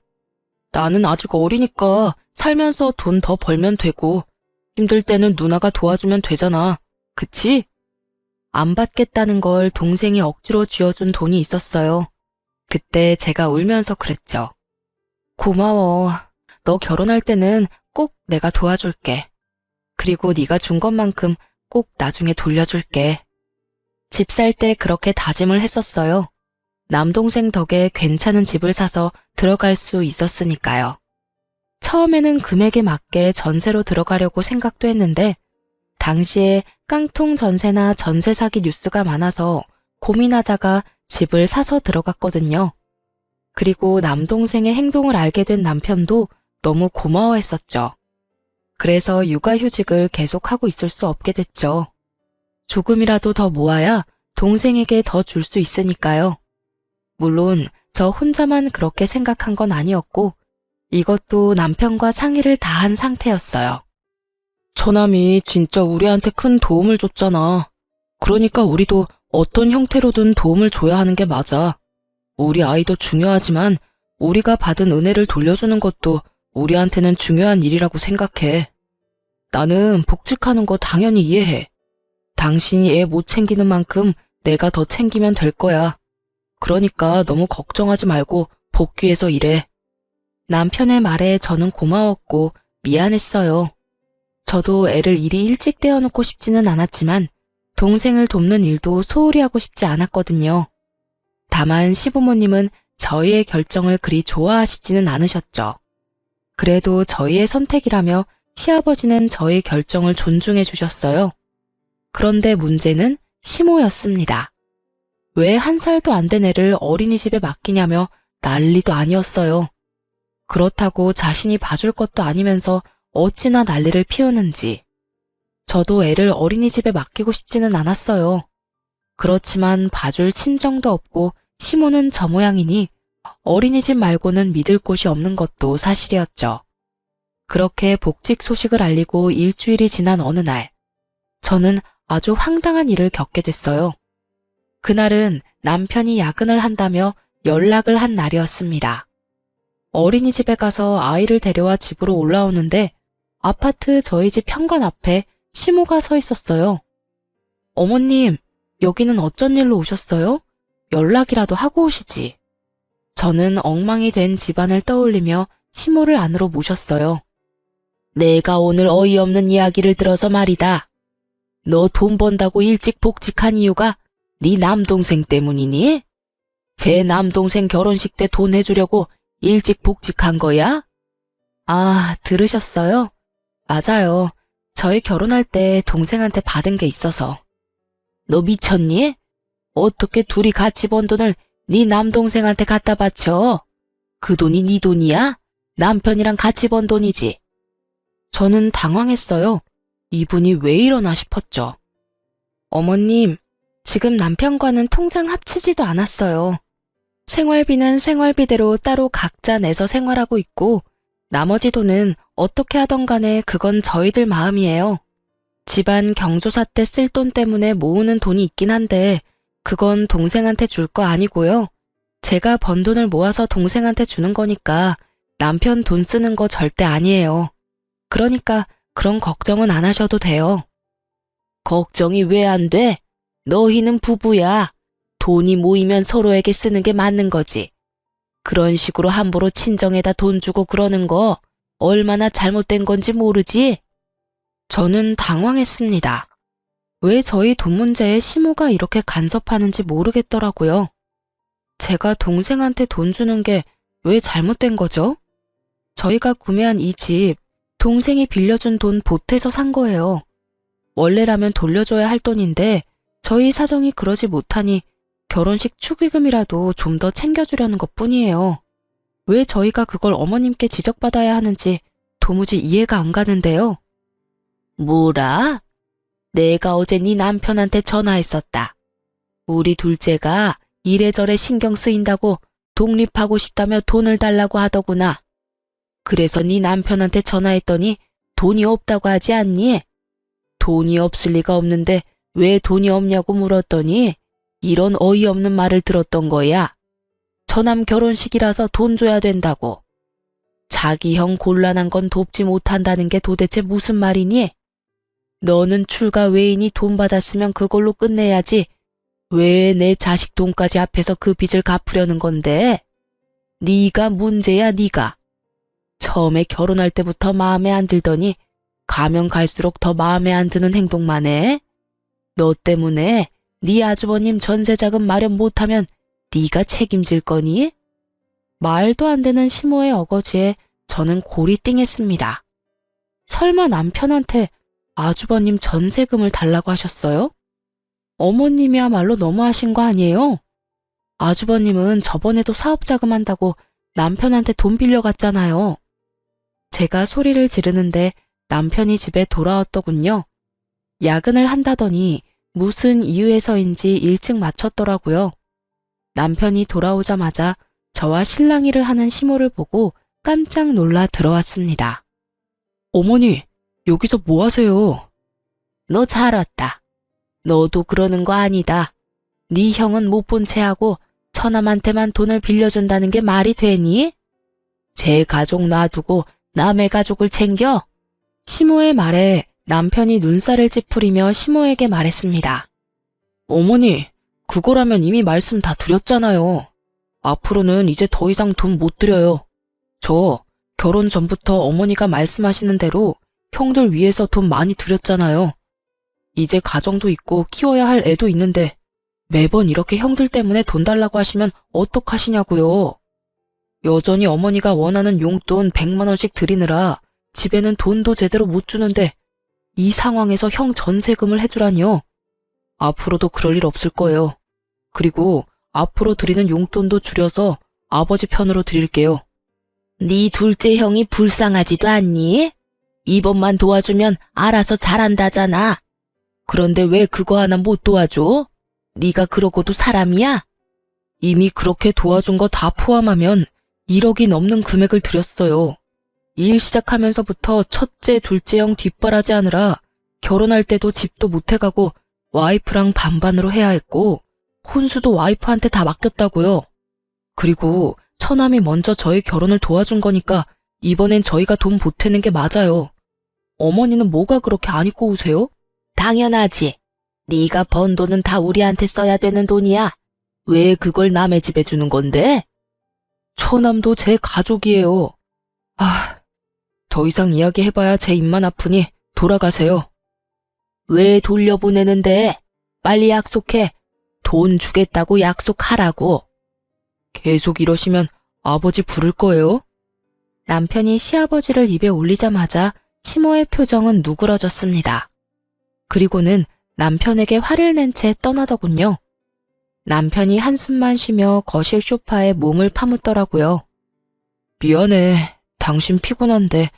나는 아직 어리니까 살면서 돈 더 벌면 되고 힘들 때는 누나가 도와주면 되잖아. 그치? 안 받겠다는 걸 동생이 억지로 쥐어준 돈이 있었어요. 그때 제가 울면서 그랬죠. 고마워. 너 결혼할 때는 꼭 내가 도와줄게. 그리고 네가 준 것만큼 꼭 나중에 돌려줄게. 집 살 때 그렇게 다짐을 했었어요. 남동생 덕에 괜찮은 집을 사서 들어갈 수 있었으니까요. 처음에는 금액에 맞게 전세로 들어가려고 생각도 했는데 당시에 깡통 전세나 전세 사기 뉴스가 많아서 고민하다가 집을 사서 들어갔거든요. 그리고 남동생의 행동을 알게 된 남편도 너무 고마워했었죠. 그래서 육아휴직을 계속하고 있을 수 없게 됐죠. 조금이라도 더 모아야 동생에게 더 줄 수 있으니까요. 물론 저 혼자만 그렇게 생각한 건 아니었고 이것도 남편과 상의를 다 한 상태였어요. 처남이 진짜 우리한테 큰 도움을 줬잖아. 그러니까 우리도 어떤 형태로든 도움을 줘야 하는 게 맞아. 우리 아이도 중요하지만 우리가 받은 은혜를 돌려주는 것도 우리한테는 중요한 일이라고 생각해. 나는 복직하는 거 당연히 이해해. 당신이 애 못 챙기는 만큼 내가 더 챙기면 될 거야. 그러니까 너무 걱정하지 말고 복귀해서 일해. 남편의 말에 저는 고마웠고 미안했어요. 저도 애를 이리 일찍 떼어놓고 싶지는 않았지만 동생을 돕는 일도 소홀히 하고 싶지 않았거든요. 다만 시부모님은 저희의 결정을 그리 좋아하시지는 않으셨죠. 그래도 저희의 선택이라며 시아버지는 저희 결정을 존중해 주셨어요. 그런데 문제는 시모였습니다. 왜 1살도 안 된 애를 어린이집에 맡기냐며 난리도 아니었어요. 그렇다고 자신이 봐줄 것도 아니면서 어찌나 난리를 피우는지. 저도 애를 어린이집에 맡기고 싶지는 않았어요. 그렇지만 봐줄 친정도 없고 시모는 저 모양이니 어린이집 말고는 믿을 곳이 없는 것도 사실이었죠. 그렇게 복직 소식을 알리고 일주일이 지난 어느 날, 저는 아주 황당한 일을 겪게 됐어요. 그날은 남편이 야근을 한다며 연락을 한 날이었습니다. 어린이집에 가서 아이를 데려와 집으로 올라오는데 아파트 저희 집 현관 앞에 시모가 서 있었어요. 어머님, 여기는 어쩐 일로 오셨어요? 연락이라도 하고 오시지. 저는 엉망이 된 집안을 떠올리며 시모를 안으로 모셨어요. 내가 오늘 어이없는 이야기를 들어서 말이다. 너 돈 번다고 일찍 복직한 이유가 네 남동생 때문이니? 제 남동생 결혼식 때 돈 해주려고 일찍 복직한 거야? 아, 들으셨어요? 맞아요. 저희 결혼할 때 동생한테 받은 게 있어서. 너 미쳤니? 어떻게 둘이 같이 번 돈을 네 남동생한테 갖다 바쳐? 그 돈이 네 돈이야? 남편이랑 같이 번 돈이지. 저는 당황했어요. 이분이 왜 이러나 싶었죠. 어머님, 지금 남편과는 통장 합치지도 않았어요. 생활비는 생활비대로 따로 각자 내서 생활하고 있고 나머지 돈은 어떻게 하던 간에 그건 저희들 마음이에요. 집안 경조사 때 쓸 돈 때문에 모으는 돈이 있긴 한데 그건 동생한테 줄 거 아니고요. 제가 번 돈을 모아서 동생한테 주는 거니까 남편 돈 쓰는 거 절대 아니에요. 그러니까 그런 걱정은 안 하셔도 돼요. 걱정이 왜 안 돼? 너희는 부부야. 돈이 모이면 서로에게 쓰는 게 맞는 거지. 그런 식으로 함부로 친정에다 돈 주고 그러는 거 얼마나 잘못된 건지 모르지? 저는 당황했습니다. 왜 저희 돈 문제에 시모가 이렇게 간섭하는지 모르겠더라고요. 제가 동생한테 돈 주는 게 왜 잘못된 거죠? 저희가 구매한 이 집, 동생이 빌려준 돈 보태서 산 거예요. 원래라면 돌려줘야 할 돈인데 저희 사정이 그러지 못하니 결혼식 축의금이라도 좀 더 챙겨주려는 것뿐이에요. 왜 저희가 그걸 어머님께 지적받아야 하는지 도무지 이해가 안 가는데요. 뭐라? 내가 어제 네 남편한테 전화했었다. 우리 둘째가 이래저래 신경 쓰인다고 독립하고 싶다며 돈을 달라고 하더구나. 그래서 네 남편한테 전화했더니 돈이 없다고 하지 않니? 돈이 없을 리가 없는데 왜 돈이 없냐고 물었더니 이런 어이없는 말을 들었던 거야. 처남 결혼식이라서 돈 줘야 된다고. 자기 형 곤란한 건 돕지 못한다는 게 도대체 무슨 말이니? 너는 출가 외인이 돈 받았으면 그걸로 끝내야지. 왜 내 자식 돈까지 앞에서 그 빚을 갚으려는 건데? 네가 문제야, 네가. 처음에 결혼할 때부터 마음에 안 들더니 가면 갈수록 더 마음에 안 드는 행동만 해. 너 때문에 네 아주버님 전세자금 마련 못하면 네가 책임질 거니? 말도 안 되는 시모의 어거지에 저는 골이 띵했습니다. 설마 남편한테 아주버님 전세금을 달라고 하셨어요? 어머님이야말로 너무하신 거 아니에요? 아주버님은 저번에도 사업자금 한다고 남편한테 돈 빌려갔잖아요. 제가 소리를 지르는데 남편이 집에 돌아왔더군요. 야근을 한다더니 무슨 이유에서인지 일찍 마쳤더라고요. 남편이 돌아오자마자 저와 실랑이를 하는 시모를 보고 깜짝 놀라 들어왔습니다. 어머니, 여기서 뭐 하세요? 너 잘 왔다. 너도 그러는 거 아니다. 네 형은 못 본 채하고 처남한테만 돈을 빌려준다는 게 말이 되니? 제 가족 놔두고 남의 가족을 챙겨? 시모의 말에 남편이 눈살을 찌푸리며 시모에게 말했습니다. 어머니, 그거라면 이미 말씀 다 드렸잖아요. 앞으로는 이제 더 이상 돈 못 드려요. 저 결혼 전부터 어머니가 말씀하시는 대로 형들 위해서 돈 많이 드렸잖아요. 이제 가정도 있고 키워야 할 애도 있는데 매번 이렇게 형들 때문에 돈 달라고 하시면 어떡하시냐고요. 여전히 어머니가 원하는 용돈 100만 원씩 드리느라 집에는 돈도 제대로 못 주는데 이 상황에서 형 전세금을 해주라니요. 앞으로도 그럴 일 없을 거예요. 그리고 앞으로 드리는 용돈도 줄여서 아버지 편으로 드릴게요. 네 둘째 형이 불쌍하지도 않니? 이번만 도와주면 알아서 잘한다잖아. 그런데 왜 그거 하나 못 도와줘? 네가 그러고도 사람이야? 이미 그렇게 도와준 거 다 포함하면 1억이 넘는 금액을 드렸어요. 일 시작하면서부터 첫째, 둘째 형 뒷바라지 하느라 결혼할 때도 집도 못 해가고 와이프랑 반반으로 해야 했고 혼수도 와이프한테 다 맡겼다고요. 그리고 처남이 먼저 저희 결혼을 도와준 거니까 이번엔 저희가 돈 보태는 게 맞아요. 어머니는 뭐가 그렇게 안 입고 우세요? 당연하지. 네가 번 돈은 다 우리한테 써야 되는 돈이야. 왜 그걸 남의 집에 주는 건데? 처남도 제 가족이에요. 더 이상 이야기해봐야 제 입만 아프니 돌아가세요. 왜 돌려보내는데? 빨리 약속해. 돈 주겠다고 약속하라고. 계속 이러시면 아버지 부를 거예요. 남편이 시아버지를 입에 올리자마자 시모의 표정은 누그러졌습니다. 그리고는 남편에게 화를 낸 채 떠나더군요. 남편이 한숨만 쉬며 거실 소파에 몸을 파묻더라고요. 미안해. 당신 피곤한데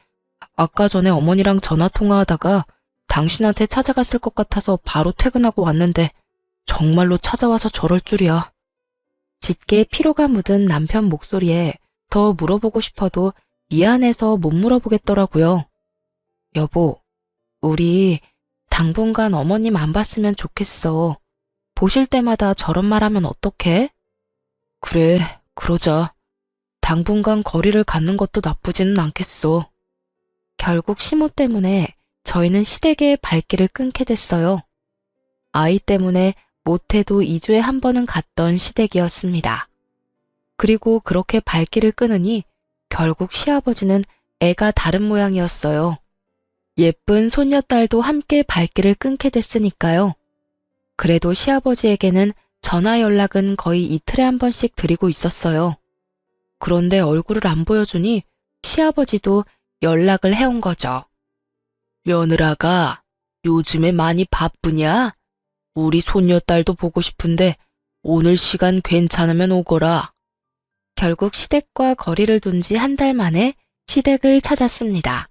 아까 전에 어머니랑 전화통화하다가 당신한테 찾아갔을 것 같아서 바로 퇴근하고 왔는데 정말로 찾아와서 저럴 줄이야. 짙게 피로가 묻은 남편 목소리에 더 물어보고 싶어도 미안해서 못 물어보겠더라고요. 여보, 우리 당분간 어머님 안 봤으면 좋겠어. 보실 때마다 저런 말하면 어떡해? 그래, 그러자. 당분간 거리를 갖는 것도 나쁘지는 않겠어. 결국 시모 때문에 저희는 시댁의 발길을 끊게 됐어요. 아이 때문에 못해도 2주에 한 번은 갔던 시댁이었습니다. 그리고 그렇게 발길을 끊으니 결국 시아버지는 애가 다른 모양이었어요. 예쁜 손녀딸도 함께 발길을 끊게 됐으니까요. 그래도 시아버지에게는 전화 연락은 거의 이틀에 한 번씩 드리고 있었어요. 그런데 얼굴을 안 보여주니 시아버지도 연락을 해온 거죠. 며느라가 요즘에 많이 바쁘냐? 우리 손녀딸도 보고 싶은데 오늘 시간 괜찮으면 오거라. 결국 시댁과 거리를 둔 지 한 달 만에 시댁을 찾았습니다.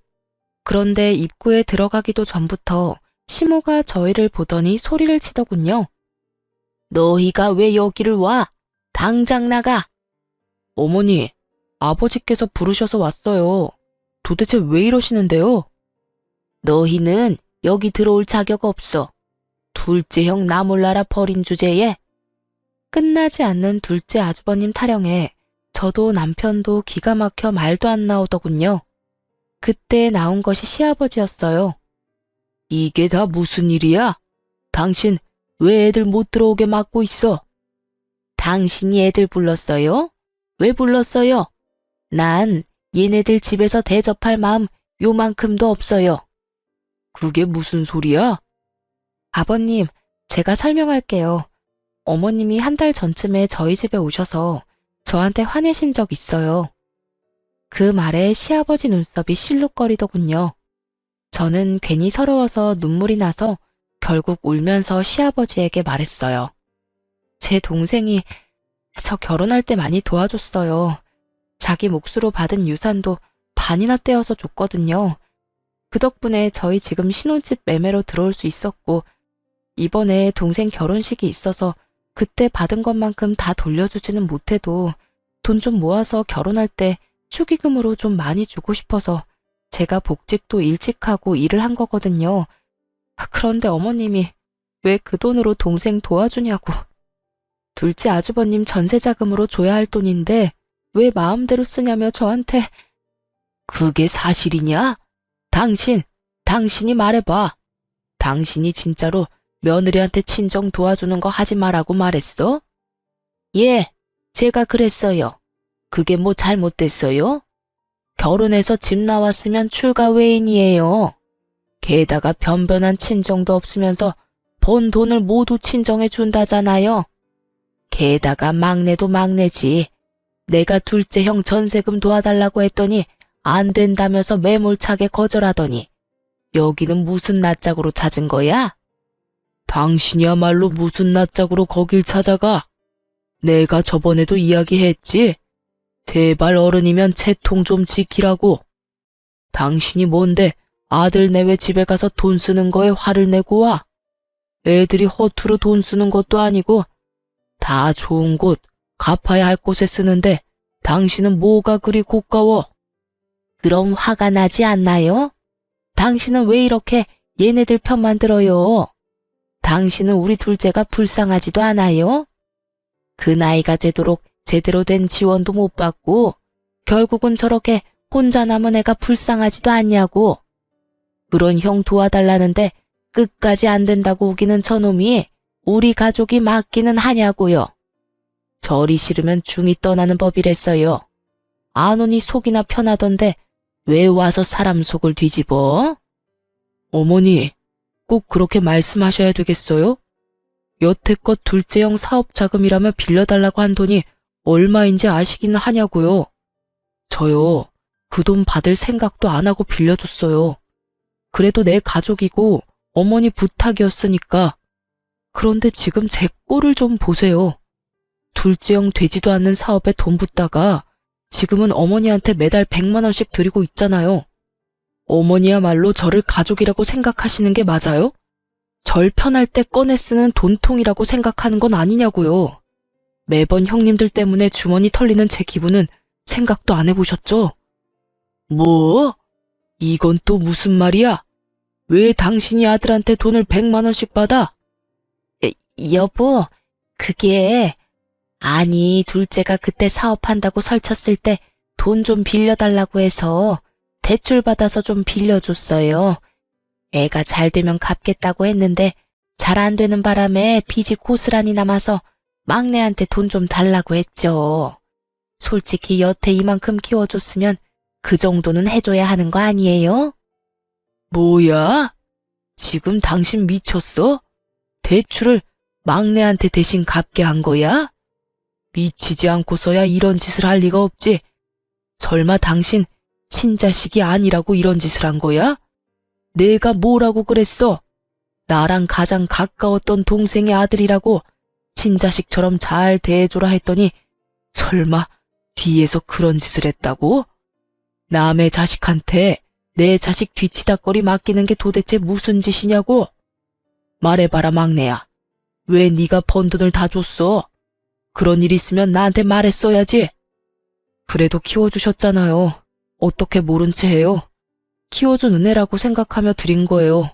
그런데 입구에 들어가기도 전부터 시모가 저희를 보더니 소리를 치더군요. 너희가 왜 여기를 와? 당장 나가! 어머니, 아버지께서 부르셔서 왔어요. 도대체 왜 이러시는데요? 너희는 여기 들어올 자격 없어. 둘째 형 나 몰라라 버린 주제에. 끝나지 않는 둘째 아주버님 타령에 저도 남편도 기가 막혀 말도 안 나오더군요. 그때 나온 것이 시아버지였어요. 이게 다 무슨 일이야? 당신 왜 애들 못 들어오게 막고 있어? 당신이 애들 불렀어요? 왜 불렀어요? 난 얘네들 집에서 대접할 마음 요만큼도 없어요. 그게 무슨 소리야? 아버님, 제가 설명할게요. 어머님이 한 달 전쯤에 저희 집에 오셔서 저한테 화내신 적 있어요. 그 말에 시아버지 눈썹이 실룩거리더군요. 저는 괜히 서러워서 눈물이 나서 결국 울면서 시아버지에게 말했어요. 제 동생이 저 결혼할 때 많이 도와줬어요. 자기 몫으로 받은 유산도 반이나 떼어서 줬거든요. 그 덕분에 저희 지금 신혼집 매매로 들어올 수 있었고 이번에 동생 결혼식이 있어서 그때 받은 것만큼 다 돌려주지는 못해도 돈 좀 모아서 결혼할 때 축의금으로 좀 많이 주고 싶어서 제가 복직도 일찍 하고 일을 한 거거든요. 그런데 어머님이 왜 그 돈으로 동생 도와주냐고. 둘째 아주버님 전세자금으로 줘야 할 돈인데 왜 마음대로 쓰냐며 저한테. 그게 사실이냐? 당신이 말해봐. 당신이 진짜로 며느리한테 친정 도와주는 거 하지 말라고 말했어? 예, 제가 그랬어요. 그게 뭐 잘못됐어요? 결혼해서 집 나왔으면 출가 외인이에요. 게다가 변변한 친정도 없으면서 번 돈을 모두 친정에 준다잖아요. 게다가 막내도 막내지. 내가 둘째 형 전세금 도와달라고 했더니 안 된다면서 매몰차게 거절하더니 여기는 무슨 낯짝으로 찾은 거야? 당신이야말로 무슨 낯짝으로 거길 찾아가? 내가 저번에도 이야기했지. 제발 어른이면 채통 좀 지키라고. 당신이 뭔데 아들 내외 집에 가서 돈 쓰는 거에 화를 내고 와? 애들이 허투루 돈 쓰는 것도 아니고 다 좋은 곳, 갚아야 할 곳에 쓰는데 당신은 뭐가 그리 고가워? 그럼 화가 나지 않나요? 당신은 왜 이렇게 얘네들 편만 들어요? 당신은 우리 둘째가 불쌍하지도 않아요? 그 나이가 되도록 제대로 된 지원도 못 받고 결국은 저렇게 혼자 남은 애가 불쌍하지도 않냐고. 그런 형 도와달라는데 끝까지 안 된다고 우기는 저놈이 우리 가족이 맞기는 하냐고요. 저리 싫으면 중이 떠나는 법이랬어요. 안 오니 속이나 편하던데 왜 와서 사람 속을 뒤집어? 어머니, 꼭 그렇게 말씀하셔야 되겠어요? 여태껏 둘째 형 사업 자금이라며 빌려달라고 한 돈이 얼마인지 아시기는 하냐고요. 저요, 그 돈 받을 생각도 안 하고 빌려줬어요. 그래도 내 가족이고 어머니 부탁이었으니까. 그런데 지금 제 꼴을 좀 보세요. 둘째 형 되지도 않는 사업에 돈 붓다가 지금은 어머니한테 매달 100만 원씩 드리고 있잖아요. 어머니야말로 저를 가족이라고 생각하시는 게 맞아요? 절 편할 때 꺼내 쓰는 돈통이라고 생각하는 건 아니냐고요. 매번 형님들 때문에 주머니 털리는 제 기분은 생각도 안 해보셨죠? 뭐? 이건 또 무슨 말이야? 왜 당신이 아들한테 돈을 100만 원씩 받아? 여보, 그게... 아니, 둘째가 그때 사업한다고 설쳤을 때 돈 좀 빌려달라고 해서 대출 받아서 좀 빌려줬어요. 애가 잘 되면 갚겠다고 했는데 잘 안 되는 바람에 빚이 고스란히 남아서 막내한테 돈 좀 달라고 했죠. 솔직히 여태 이만큼 키워줬으면 그 정도는 해줘야 하는 거 아니에요? 뭐야? 지금 당신 미쳤어? 대출을 막내한테 대신 갚게 한 거야? 미치지 않고서야 이런 짓을 할 리가 없지. 설마 당신 친자식이 아니라고 이런 짓을 한 거야? 내가 뭐라고 그랬어? 나랑 가장 가까웠던 동생의 아들이라고 친자식처럼 잘 대해줘라 했더니 설마 뒤에서 그런 짓을 했다고? 남의 자식한테 내 자식 뒤치다꺼리 맡기는 게 도대체 무슨 짓이냐고? 말해봐라 막내야. 왜 네가 번 돈을 다 줬어? 그런 일 있으면 나한테 말했어야지. 그래도 키워주셨잖아요. 어떻게 모른 채 해요? 키워준 은혜라고 생각하며 드린 거예요.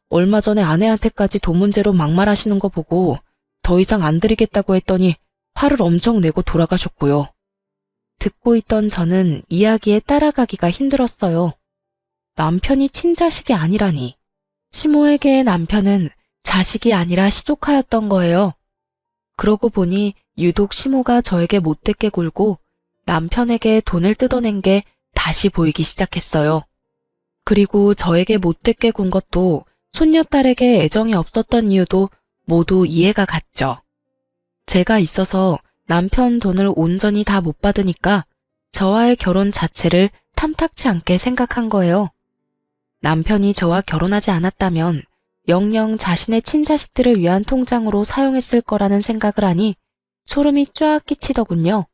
얼마 전에 아내한테까지 돈 문제로 막말하시는 거 보고 더 이상 안 드리겠다고 했더니 화를 엄청 내고 돌아가셨고요. 듣고 있던 저는 이야기에 따라가기가 힘들었어요. 남편이 친자식이 아니라니. 시모에게의 남편은 자식이 아니라 시조카였던 거예요. 그러고 보니 유독 시모가 저에게 못되게 굴고 남편에게 돈을 뜯어낸 게 다시 보이기 시작했어요. 그리고 저에게 못되게 군 것도 손녀딸에게 애정이 없었던 이유도 모두 이해가 갔죠. 제가 있어서 남편 돈을 온전히 다 못 받으니까 저와의 결혼 자체를 탐탁치 않게 생각한 거예요. 남편이 저와 결혼하지 않았다면 영영 자신의 친자식들을 위한 통장으로 사용했을 거라는 생각을 하니 소름이 쫙 끼치더군요.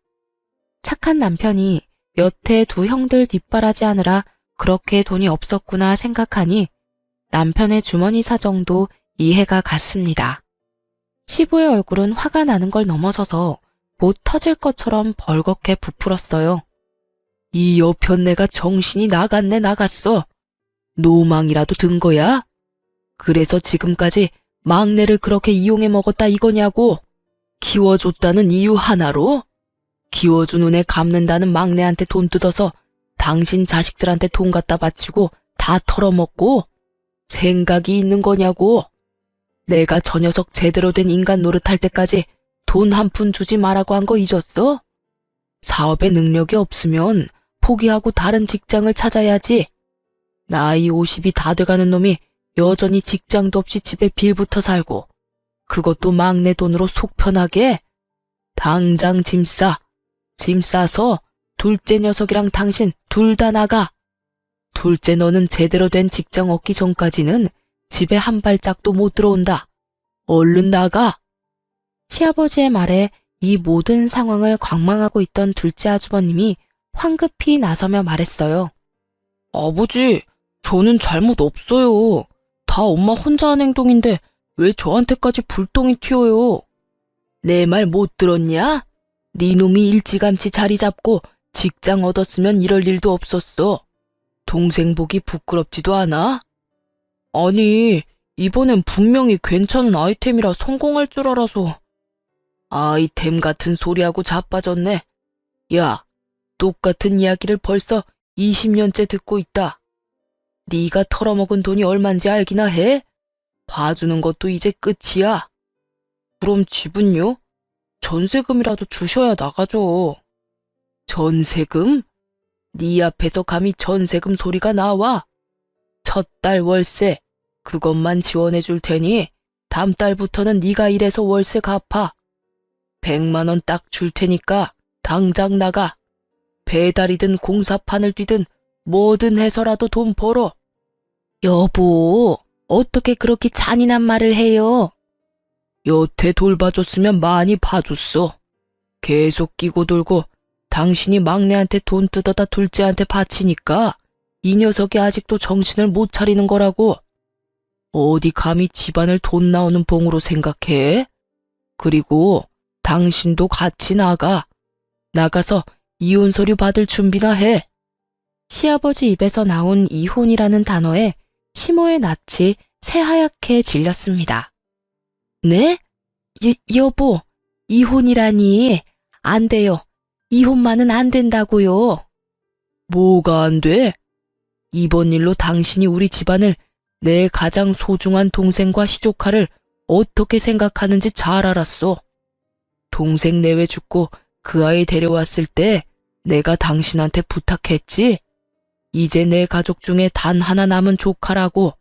착한 남편이 여태 두 형들 뒷바라지하느라 그렇게 돈이 없었구나 생각하니 남편의 주머니 사정도 이해가 갔습니다. 시부의 얼굴은 화가 나는 걸 넘어서서 못 터질 것처럼 벌겋게 부풀었어요. 이 여편네가 정신이 나갔네 나갔어. 노망이라도 든 거야? 그래서 지금까지 막내를 그렇게 이용해 먹었다 이거냐고? 키워줬다는 이유 하나로? 키워준 은혜 갚는다는 막내한테 돈 뜯어서 당신 자식들한테 돈 갖다 바치고 다 털어먹고? 생각이 있는 거냐고? 내가 저 녀석 제대로 된 인간 노릇할 때까지 돈 한 푼 주지 말라고 한 거 잊었어? 사업에 능력이 없으면 포기하고 다른 직장을 찾아야지. 나이 50이 다 돼가는 놈이 여전히 직장도 없이 집에 빌부터 살고 그것도 막내 돈으로 속 편하게? 당장 짐 싸. 짐 싸서 둘째 녀석이랑 당신 둘 다 나가. 둘째 너는 제대로 된 직장 얻기 전까지는 집에 한 발짝도 못 들어온다. 얼른 나가. 시아버지의 말에 이 모든 상황을 관망하고 있던 둘째 아주버님이 황급히 나서며 말했어요. 아버지, 저는 잘못 없어요. 다 엄마 혼자 한 행동인데 왜 저한테까지 불똥이 튀어요? 내 말 못 들었냐? 네 놈이 일찌감치 자리 잡고 직장 얻었으면 이럴 일도 없었어. 동생 보기 부끄럽지도 않아? 아니, 이번엔 분명히 괜찮은 아이템이라 성공할 줄 알아서. 아이템 같은 소리하고 자빠졌네. 야, 똑같은 이야기를 벌써 20년째 듣고 있다. 네가 털어먹은 돈이 얼만지 알기나 해? 봐주는 것도 이제 끝이야. 그럼 집은요? 전세금이라도 주셔야 나가죠. 전세금? 네 앞에서 감히 전세금 소리가 나와? 첫 달 월세 그것만 지원해 줄 테니 다음 달부터는 네가 일해서 월세 갚아. 100만 원 딱 줄 테니까 당장 나가. 배달이든 공사판을 뛰든 뭐든 해서라도 돈 벌어. 여보, 어떻게 그렇게 잔인한 말을 해요? 여태 돌봐줬으면 많이 봐줬어. 계속 끼고 돌고 당신이 막내한테 돈 뜯어다 둘째한테 바치니까 이 녀석이 아직도 정신을 못 차리는 거라고. 어디 감히 집안을 돈 나오는 봉으로 생각해? 그리고 당신도 같이 나가. 나가서 이혼 서류 받을 준비나 해. 시아버지 입에서 나온 이혼이라는 단어에 시모의 낯이 새하얗게 질렸습니다. 네? 여보, 이혼이라니. 안 돼요. 이혼만은 안 된다고요. 뭐가 안 돼? 이번 일로 당신이 우리 집안을 내 가장 소중한 동생과 시조카를 어떻게 생각하는지 잘 알았어. 동생 내외 죽고 그 아이 데려왔을 때 내가 당신한테 부탁했지? 이제 내 가족 중에 단 하나 남은 조카라고.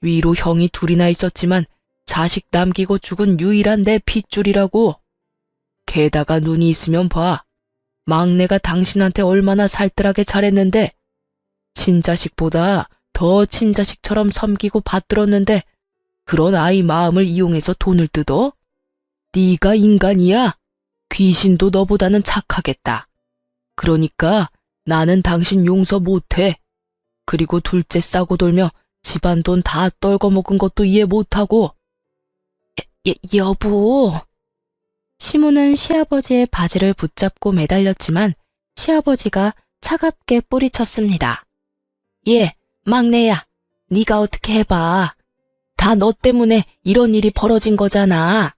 위로 형이 둘이나 있었지만 자식 남기고 죽은 유일한 내 핏줄이라고. 게다가 눈이 있으면 봐. 막내가 당신한테 얼마나 살뜰하게 잘했는데 친자식보다 더 친자식처럼 섬기고 받들었는데 그런 아이 마음을 이용해서 돈을 뜯어? 네가 인간이야? 귀신도 너보다는 착하겠다. 그러니까 나는 당신 용서 못해. 그리고 둘째 싸고 돌며 집안 돈 다 떨궈먹은 것도 이해 못하고. 여보. 시모는 시아버지의 바지를 붙잡고 매달렸지만 시아버지가 차갑게 뿌리쳤습니다. 막내야, 네가 어떻게 해봐. 다 너 때문에 이런 일이 벌어진 거잖아.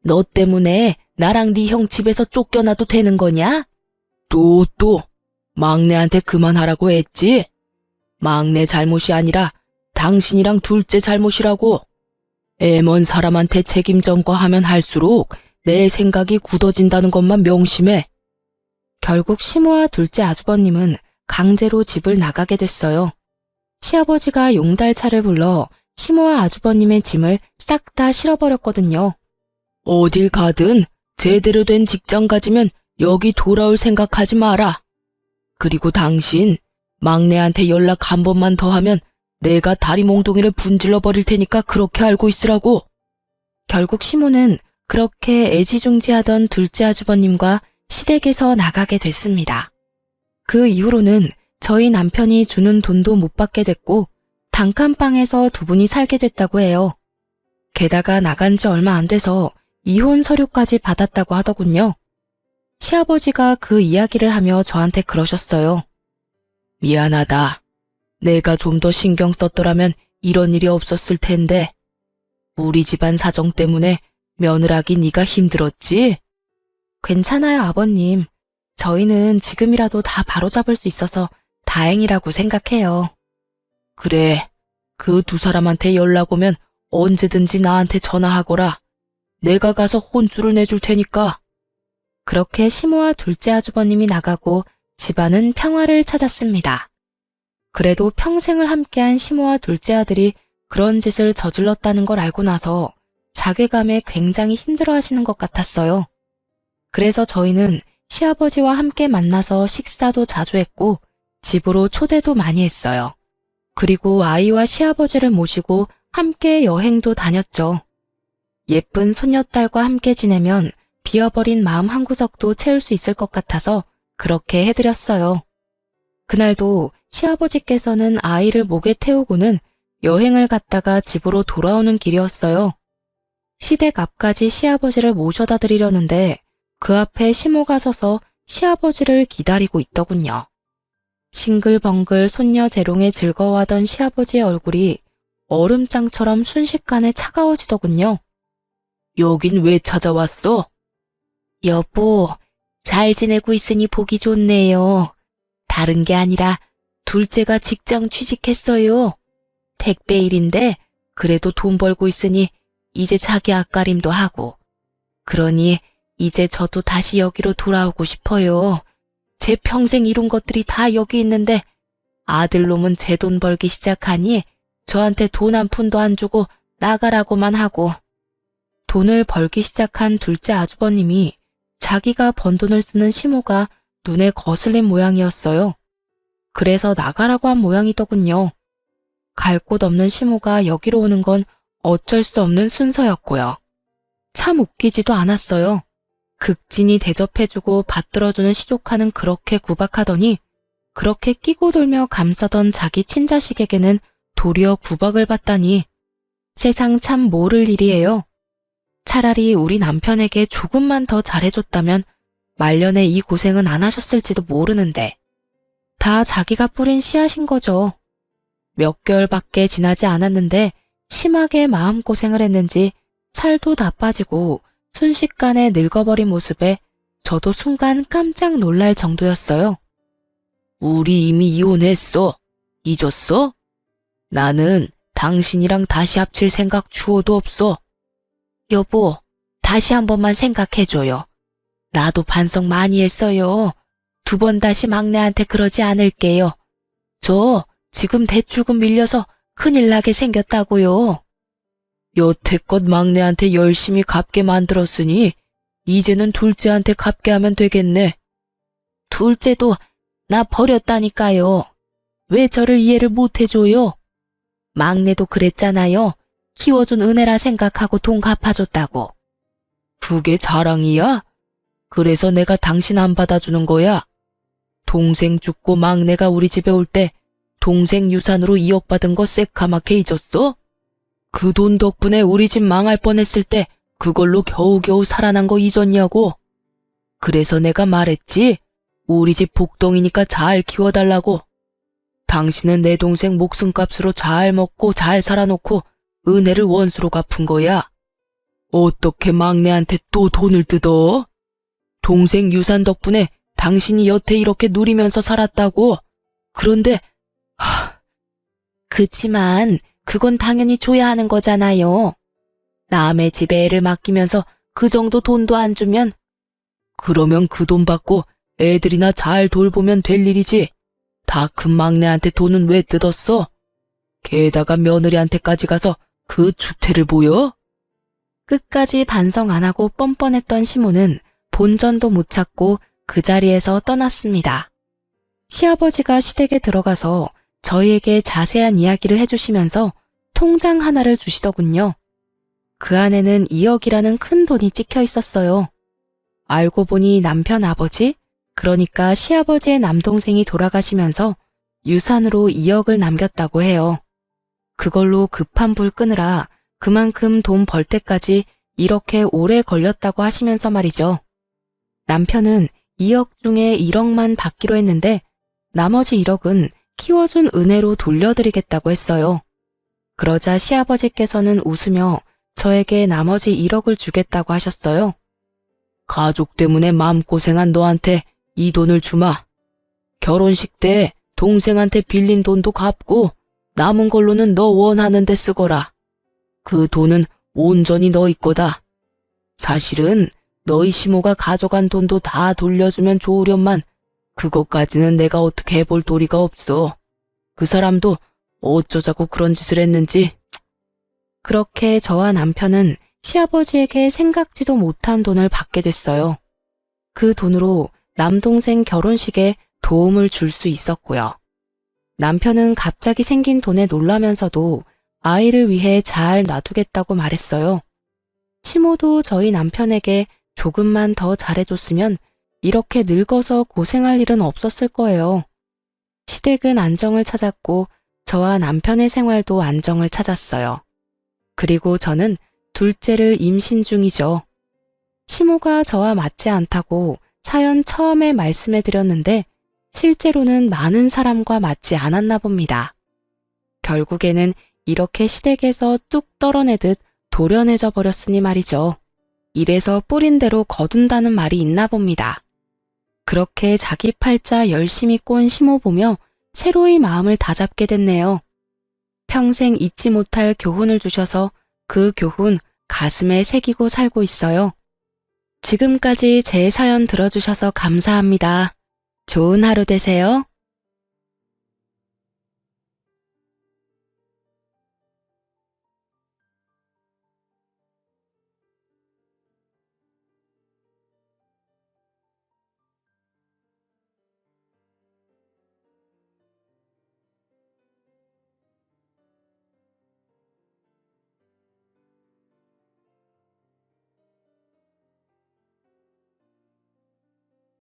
너 때문에 나랑 네 형 집에서 쫓겨나도 되는 거냐? 또 막내한테 그만하라고 했지? 막내 잘못이 아니라 당신이랑 둘째 잘못이라고. 애먼 사람한테 책임 전가하면 할수록 내 생각이 굳어진다는 것만 명심해. 결국 시모와 둘째 아주버님은 강제로 집을 나가게 됐어요. 시아버지가 용달차를 불러 시모와 아주버님의 짐을 싹 다 실어버렸거든요. 어딜 가든 제대로 된 직장 가지면 여기 돌아올 생각하지 마라. 그리고 당신, 막내한테 연락 한 번만 더 하면 내가 다리 몽둥이를 분질러 버릴 테니까 그렇게 알고 있으라고. 결국 시모는 그렇게 애지중지하던 둘째 아주버님과 시댁에서 나가게 됐습니다. 그 이후로는 저희 남편이 주는 돈도 못 받게 됐고 단칸방에서 두 분이 살게 됐다고 해요. 게다가 나간 지 얼마 안 돼서 이혼 서류까지 받았다고 하더군요. 시아버지가 그 이야기를 하며 저한테 그러셨어요. 미안하다. 내가 좀 더 신경 썼더라면 이런 일이 없었을 텐데. 우리 집안 사정 때문에 며느라기 네가 힘들었지? 괜찮아요, 아버님. 저희는 지금이라도 다 바로잡을 수 있어서 다행이라고 생각해요. 그래, 그 두 사람한테 연락 오면 언제든지 나한테 전화하거라. 내가 가서 혼쭐을 내줄 테니까. 그렇게 시모와 둘째 아주버님이 나가고 집안은 평화를 찾았습니다. 그래도 평생을 함께한 시모와 둘째 아들이 그런 짓을 저질렀다는 걸 알고 나서 자괴감에 굉장히 힘들어하시는 것 같았어요. 그래서 저희는 시아버지와 함께 만나서 식사도 자주 했고 집으로 초대도 많이 했어요. 그리고 아이와 시아버지를 모시고 함께 여행도 다녔죠. 예쁜 손녀딸과 함께 지내면 비어버린 마음 한구석도 채울 수 있을 것 같아서 그렇게 해드렸어요. 그날도 시아버지께서는 아이를 목에 태우고는 여행을 갔다가 집으로 돌아오는 길이었어요. 시댁 앞까지 시아버지를 모셔다 드리려는데 그 앞에 시모가 서서 시아버지를 기다리고 있더군요. 싱글벙글 손녀 재롱에 즐거워하던 시아버지의 얼굴이 얼음장처럼 순식간에 차가워지더군요. 여긴 왜 찾아왔어? 여보, 잘 지내고 있으니 보기 좋네요. 다른 게 아니라 둘째가 직장 취직했어요. 택배 일인데 그래도 돈 벌고 있으니 이제 자기 앞가림도 하고. 그러니 이제 저도 다시 여기로 돌아오고 싶어요. 제 평생 이룬 것들이 다 여기 있는데 아들놈은 제 돈 벌기 시작하니 저한테 돈 한 푼도 안 주고 나가라고만 하고. 돈을 벌기 시작한 둘째 아주버님이 자기가 번 돈을 쓰는 시모가 눈에 거슬린 모양이었어요. 그래서 나가라고 한 모양이더군요. 갈 곳 없는 시모가 여기로 오는 건 어쩔 수 없는 순서였고요. 참 웃기지도 않았어요. 극진히 대접해주고 받들어주는 시조카는 그렇게 구박하더니 그렇게 끼고 돌며 감싸던 자기 친자식에게는 도리어 구박을 받다니 세상 참 모를 일이에요. 차라리 우리 남편에게 조금만 더 잘해줬다면 말년에 이 고생은 안 하셨을지도 모르는데 다 자기가 뿌린 씨앗인 거죠. 몇 개월밖에 지나지 않았는데 심하게 마음고생을 했는지 살도 다 빠지고 순식간에 늙어버린 모습에 저도 순간 깜짝 놀랄 정도였어요. 우리 이미 이혼했어. 잊었어? 나는 당신이랑 다시 합칠 생각 추호도 없어. 여보, 다시 한 번만 생각해줘요. 나도 반성 많이 했어요. 두 번 다시 막내한테 그러지 않을게요. 저 지금 대출금 밀려서 큰일 나게 생겼다고요. 여태껏 막내한테 열심히 갚게 만들었으니 이제는 둘째한테 갚게 하면 되겠네. 둘째도 나 버렸다니까요. 왜 저를 이해를 못 해줘요? 막내도 그랬잖아요. 키워준 은혜라 생각하고 돈 갚아줬다고. 그게 자랑이야? 그래서 내가 당신 안 받아주는 거야. 동생 죽고 막내가 우리 집에 올 때 동생 유산으로 2억 받은 거 새카맣게 잊었어? 그 돈 덕분에 우리 집 망할 뻔했을 때 그걸로 겨우겨우 살아난 거 잊었냐고. 그래서 내가 말했지. 우리 집 복덩이니까 잘 키워달라고. 당신은 내 동생 목숨값으로 잘 먹고 잘 살아놓고 은혜를 원수로 갚은 거야. 어떻게 막내한테 또 돈을 뜯어? 동생 유산 덕분에 당신이 여태 이렇게 누리면서 살았다고. 그런데 그치만 그건 당연히 줘야 하는 거잖아요. 남의 집에 애를 맡기면서 그 정도 돈도 안 주면 그러면 그 돈 받고 애들이나 잘 돌보면 될 일이지. 다 큰 막내한테 돈은 왜 뜯었어? 게다가 며느리한테까지 가서 그 주태를 보여? 끝까지 반성 안 하고 뻔뻔했던 시모는 본전도 못 찾고 그 자리에서 떠났습니다. 시아버지가 시댁에 들어가서 저희에게 자세한 이야기를 해주시면서 통장 하나를 주시더군요. 그 안에는 2억이라는 큰 돈이 찍혀 있었어요. 알고 보니 남편 아버지, 그러니까 시아버지의 남동생이 돌아가시면서 유산으로 2억을 남겼다고 해요. 그걸로 급한 불 끄느라 그만큼 돈 벌 때까지 이렇게 오래 걸렸다고 하시면서 말이죠. 남편은 2억 중에 1억만 받기로 했는데 나머지 1억은 키워준 은혜로 돌려드리겠다고 했어요. 그러자 시아버지께서는 웃으며 저에게 나머지 1억을 주겠다고 하셨어요. 가족 때문에 마음고생한 너한테 이 돈을 주마. 결혼식 때 동생한테 빌린 돈도 갚고 남은 걸로는 너 원하는 데 쓰거라. 그 돈은 온전히 너희 거다. 사실은 너희 시모가 가져간 돈도 다 돌려주면 좋으련만 그것까지는 내가 어떻게 해볼 도리가 없어. 그 사람도 어쩌자고 그런 짓을 했는지. 그렇게 저와 남편은 시아버지에게 생각지도 못한 돈을 받게 됐어요. 그 돈으로 남동생 결혼식에 도움을 줄 수 있었고요. 남편은 갑자기 생긴 돈에 놀라면서도 아이를 위해 잘 놔두겠다고 말했어요. 시모도 저희 남편에게 조금만 더 잘해줬으면 이렇게 늙어서 고생할 일은 없었을 거예요. 시댁은 안정을 찾았고 저와 남편의 생활도 안정을 찾았어요. 그리고 저는 둘째를 임신 중이죠. 시모가 저와 맞지 않다고 사연 처음에 말씀해 드렸는데 실제로는 많은 사람과 맞지 않았나 봅니다. 결국에는 이렇게 시댁에서 뚝 떨어내듯 도려내져 버렸으니 말이죠. 이래서 뿌린 대로 거둔다는 말이 있나 봅니다. 그렇게 자기 팔자 열심히 꼰 시모 보며 새로이 마음을 다잡게 됐네요. 평생 잊지 못할 교훈을 주셔서 그 교훈 가슴에 새기고 살고 있어요. 지금까지 제 사연 들어주셔서 감사합니다. 좋은 하루 되세요.